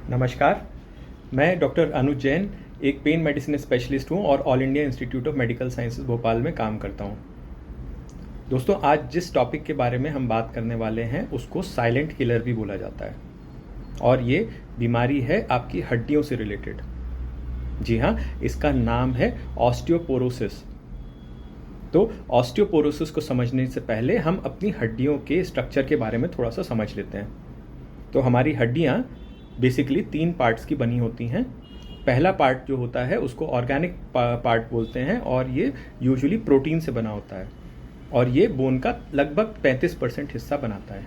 नमस्कार। मैं डॉक्टर अनुज जैन एक पेन मेडिसिन स्पेशलिस्ट हूँ और all India institute of medical sciences Bhopal में काम करता हूँ। दोस्तों, आज जिस टॉपिक के बारे में हम बात करने वाले हैं उसको साइलेंट किलर भी बोला जाता है और ये बीमारी है आपकी हड्डियों से रिलेटेड। जी हाँ, इसका नाम है ऑस्टियोपोरोसिस। तो ऑस्टियोपोरोसिस को समझने से पहले हम अपनी हड्डियों के स्ट्रक्चर के बारे में थोड़ा सा समझ लेते हैं। तो हमारी हड्डियाँ बेसिकली 3 पार्ट्स की बनी होती हैं। पहला पार्ट जो होता है उसको ऑर्गेनिक पार्ट बोलते हैं और ये यूजुअली प्रोटीन से बना होता है और ये बोन का लगभग 35% हिस्सा बनाता है।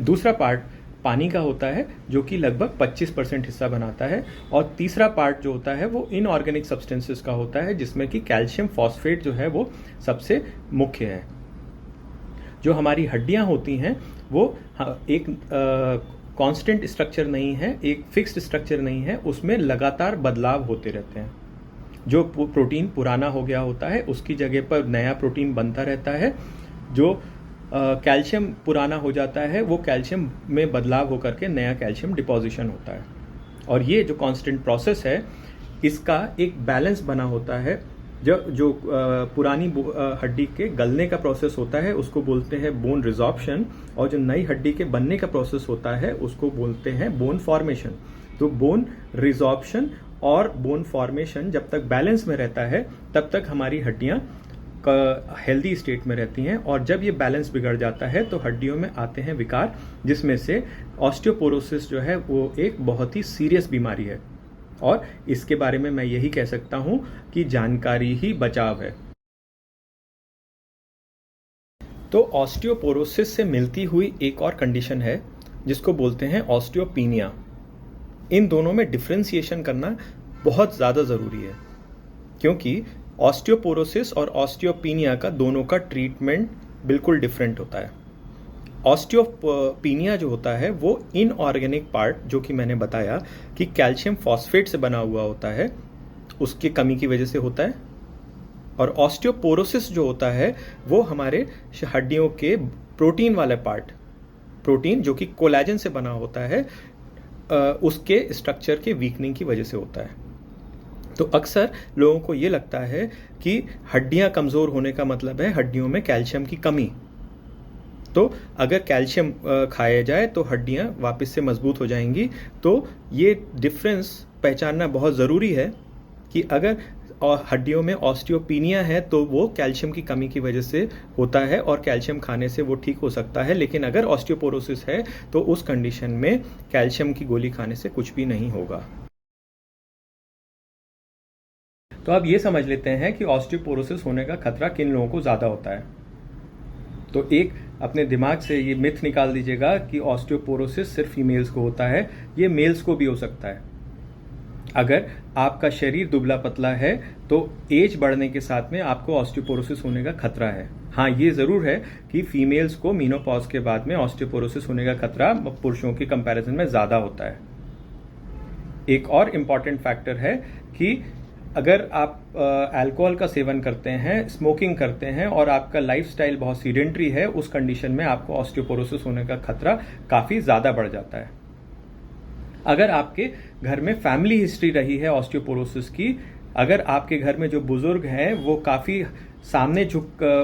दूसरा पार्ट पानी का होता है जो कि लगभग 25% हिस्सा बनाता है और तीसरा पार्ट जो होता है वो इनऑर्गेनिक सब्सटेंसेस का होता है जिसमें कि कैल्शियम फॉस्फेट जो है वो सबसे मुख्य है। जो हमारी हड्डियां होती हैं वो एक कांस्टेंट स्ट्रक्चर नहीं है, एक फिक्स्ड स्ट्रक्चर नहीं है, उसमें लगातार बदलाव होते रहते हैं। जो प्रोटीन पुराना हो गया होता है उसकी जगह पर नया प्रोटीन बनता रहता है। जो कैल्शियम पुराना हो जाता है वो कैल्शियम में बदलाव होकर के नया कैल्शियम डिपोजिशन होता है और ये जो कांस्टेंट प्रोसेस है इसका एक बैलेंस बना होता है। जो पुरानी हड्डी के गलने का प्रोसेस होता है उसको बोलते हैं बोन रिजॉर्प्शन और जो नई हड्डी के बनने का प्रोसेस होता है उसको बोलते हैं बोन फॉर्मेशन। तो बोन रिजॉर्प्शन और बोन फॉर्मेशन जब तक बैलेंस में रहता है तब तक हमारी हड्डियां हेल्दी स्टेट में रहती हैं और जब ये बैलेंस बिगड़ जाता है तो हड्डियों में आते हैं विकार, जिसमें से ऑस्टियोपोरोसिस जो है वो एक बहुत ही सीरियस बीमारी है और इसके बारे में मैं यही कह सकता हूं कि जानकारी ही बचाव है। तो ऑस्टियोपोरोसिस से मिलती हुई एक और कंडीशन है जिसको बोलते हैं ऑस्टियोपीनिया। इन दोनों में डिफरेंशिएशन करना बहुत ज़्यादा ज़रूरी है क्योंकि ऑस्टियोपोरोसिस और ऑस्टियोपीनिया का दोनों का ट्रीटमेंट बिल्कुल डिफरेंट होता है। ऑस्टियोपीनिया जो होता है वो इनऑर्गेनिक पार्ट, जो कि मैंने बताया कि कैल्शियम फॉस्फेट से बना हुआ होता है, उसकी कमी की वजह से होता है। और ऑस्टियोपोरोसिस जो होता है वो हमारे हड्डियों के प्रोटीन वाले पार्ट, प्रोटीन जो कि कोलेजन से बना होता है, उसके स्ट्रक्चर के वीकनिंग की वजह से होता है। तो अक्सर लोगों को ये लगता है कि हड्डियां कमज़ोर होने का मतलब है हड्डियों में कैल्शियम की कमी। तो अगर कैल्शियम खाया जाए तो हड्डियां वापस से मजबूत हो जाएंगी। तो ये डिफरेंस पहचानना बहुत ज़रूरी है कि अगर हड्डियों में ऑस्टियोपीनिया है तो वो कैल्शियम की कमी की वजह से होता है और कैल्शियम खाने से वो ठीक हो सकता है, लेकिन अगर ऑस्टियोपोरोसिस है तो उस कंडीशन में कैल्शियम की गोली खाने से कुछ भी नहीं होगा। तो अब ये समझ लेते हैं कि ऑस्टियोपोरोसिस होने का खतरा किन लोगों को ज़्यादा होता है। तो एक अपने दिमाग से ये मिथ निकाल दीजिएगा कि ऑस्टियोपोरोसिस सिर्फ फीमेल्स को होता है। ये मेल्स को भी हो सकता है। अगर आपका शरीर दुबला पतला है तो एज बढ़ने के साथ में आपको ऑस्टियोपोरोसिस होने का खतरा है। हाँ, ये ज़रूर है कि फीमेल्स को मीनोपॉज के बाद में ऑस्टियोपोरोसिस होने का खतरा पुरुषों के कंपैरिजन में ज़्यादा होता है। एक और इम्पॉर्टेंट फैक्टर है कि अगर आप अल्कोहल का सेवन करते हैं, स्मोकिंग करते हैं और आपका लाइफस्टाइल बहुत सीडेंट्री है, उस कंडीशन में आपको ऑस्टियोपोरोसिस होने का खतरा काफ़ी ज़्यादा बढ़ जाता है। अगर आपके घर में फैमिली हिस्ट्री रही है ऑस्टियोपोरोसिस की, अगर आपके घर में जो बुजुर्ग हैं वो काफ़ी सामने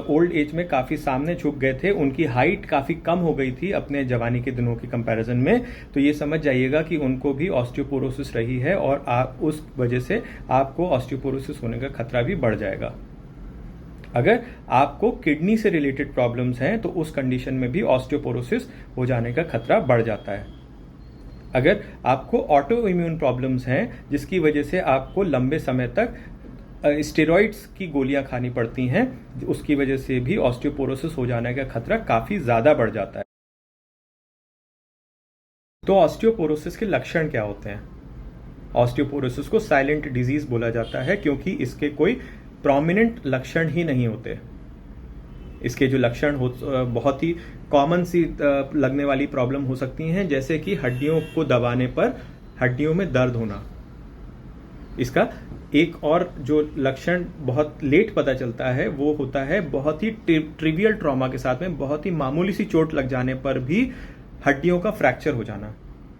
ओल्ड एज में काफ़ी सामने झुक गए थे, उनकी हाइट काफ़ी कम हो गई थी अपने जवानी के दिनों के कंपैरिजन में, तो ये समझ जाइएगा कि उनको भी ऑस्टियोपोरोसिस रही है और आप उस वजह से आपको ऑस्टियोपोरोसिस होने का खतरा भी बढ़ जाएगा। अगर आपको किडनी से रिलेटेड प्रॉब्लम्स हैं तो उस कंडीशन में भी ऑस्टियोपोरोसिस हो जाने का खतरा बढ़ जाता है। अगर आपको ऑटो इम्यून प्रॉब्लम्स हैं जिसकी वजह से आपको लंबे समय तक स्टेरॉइड्स की गोलियां खानी पड़ती हैं, उसकी वजह से भी ऑस्टियोपोरोसिस हो जाने का खतरा काफ़ी ज़्यादा बढ़ जाता है। तो ऑस्टियोपोरोसिस के लक्षण क्या होते हैं? ऑस्टियोपोरोसिस को साइलेंट डिजीज बोला जाता है क्योंकि इसके कोई प्रोमिनेंट लक्षण ही नहीं होते। इसके जो लक्षण बहुत ही कॉमन सी लगने वाली प्रॉब्लम हो सकती हैं, जैसे कि हड्डियों को दबाने पर हड्डियों में दर्द होना। इसका एक और जो लक्षण बहुत लेट पता चलता है वो होता है बहुत ही ट्रिवियल ट्रॉमा के साथ में, बहुत ही मामूली सी चोट लग जाने पर भी हड्डियों का फ्रैक्चर हो जाना।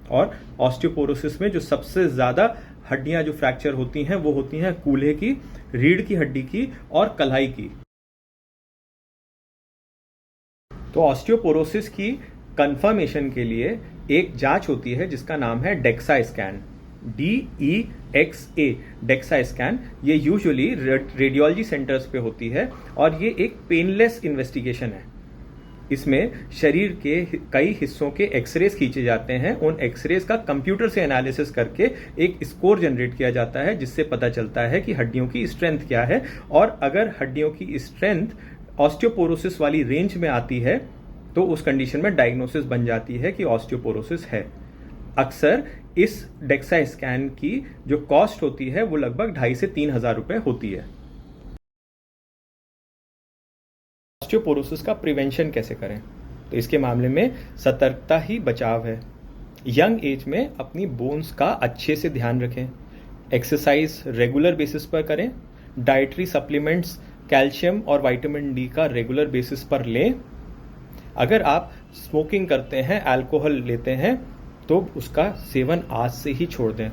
और ऑस्टियोपोरोसिस में जो सबसे ज़्यादा हड्डियां जो फ्रैक्चर होती हैं वो होती हैं कूल्हे की, रीढ़ की हड्डी की और कलाई की। तो ऑस्टियोपोरोसिस की कंफर्मेशन के लिए एक जांच होती है जिसका नाम है DEXA scan, DEXA, DEXA scan. ये यूजुअली रेडियोलॉजी सेंटर्स पे होती है और ये एक पेनलेस इन्वेस्टिगेशन है। इसमें शरीर के कई हिस्सों के एक्सरेज खींचे जाते हैं। उन एक्सरेज का कंप्यूटर से एनालिसिस करके एक स्कोर जनरेट किया जाता है जिससे पता चलता है कि हड्डियों की स्ट्रेंथ क्या है, और अगर हड्डियों की स्ट्रेंथ ऑस्टियोपोरोसिस वाली रेंज में आती है तो उस कंडीशन में डायग्नोसिस बन जाती है कि ऑस्टियोपोरोसिस है। अक्सर इस डेक्सा स्कैन की जो कॉस्ट होती है वो लगभग 2,500 से 3,000 रुपए होती है। ऑस्टियोपोरोसिस का प्रिवेंशन कैसे करें? तो इसके मामले में सतर्कता ही बचाव है। यंग एज में अपनी बोन्स का अच्छे से ध्यान रखें, एक्सरसाइज रेगुलर बेसिस पर करें, डाइटरी सप्लीमेंट्स कैल्शियम और विटामिन डी का रेगुलर बेसिस पर लें। अगर आप स्मोकिंग करते हैं, अल्कोहल लेते हैं, तो उसका सेवन आज से ही छोड़ दें।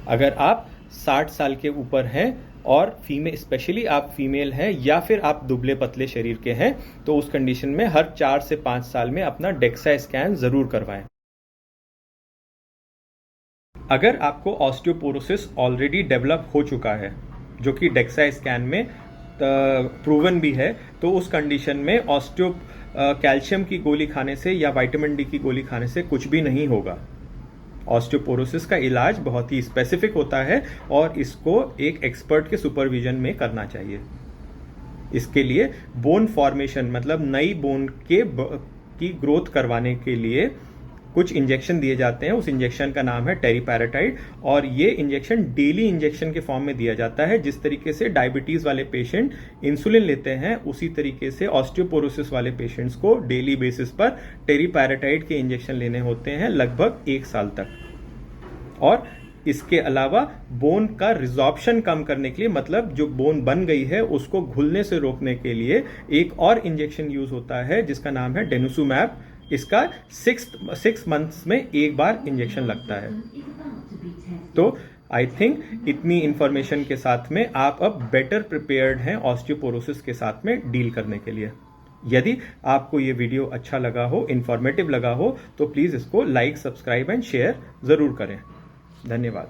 अगर आप 60 साल के ऊपर हैं और स्पेशली आप फीमेल हैं या फिर आप दुबले पतले शरीर के हैं, तो उस कंडीशन में हर 4 से 5 साल में अपना डेक्सा स्कैन जरूर करवाएं। अगर आपको ऑस्टियोपोरोसिस ऑलरेडी डेवलप हो चुका है, जो कि डेक्सा स्कैन में प्रूवन भी है, तो उस कंडीशन में कैल्शियम की गोली खाने से या विटामिन डी की गोली खाने से कुछ भी नहीं होगा। ऑस्टियोपोरोसिस का इलाज बहुत ही स्पेसिफिक होता है और इसको एक एक्सपर्ट के सुपरविजन में करना चाहिए। इसके लिए बोन फॉर्मेशन मतलब नई बोन की ग्रोथ करवाने के लिए कुछ इंजेक्शन दिए जाते हैं। उस इंजेक्शन का नाम है टेरिपैराटाइड, और ये इंजेक्शन डेली इंजेक्शन के फॉर्म में दिया जाता है। जिस तरीके से डायबिटीज वाले पेशेंट इंसुलिन लेते हैं, उसी तरीके से ऑस्टियोपोरोसिस वाले पेशेंट्स को डेली बेसिस पर टेरिपैराटाइड के इंजेक्शन लेने होते हैं लगभग 1 साल तक। और इसके अलावा बोन का रिजॉर्प्शन कम करने के लिए, मतलब जो बोन बन गई है उसको घुलने से रोकने के लिए एक और इंजेक्शन यूज होता है जिसका नाम है डेनुसुमैब। इसका 6 मंथ्स में एक बार इंजेक्शन लगता है। तो आई थिंक इतनी इंफॉर्मेशन के साथ में आप अब बेटर प्रिपेयर्ड हैं ऑस्टियोपोरोसिस के साथ में डील करने के लिए। यदि आपको ये वीडियो अच्छा लगा हो, इंफॉर्मेटिव लगा हो, तो प्लीज इसको लाइक, सब्सक्राइब एंड शेयर जरूर करें। धन्यवाद।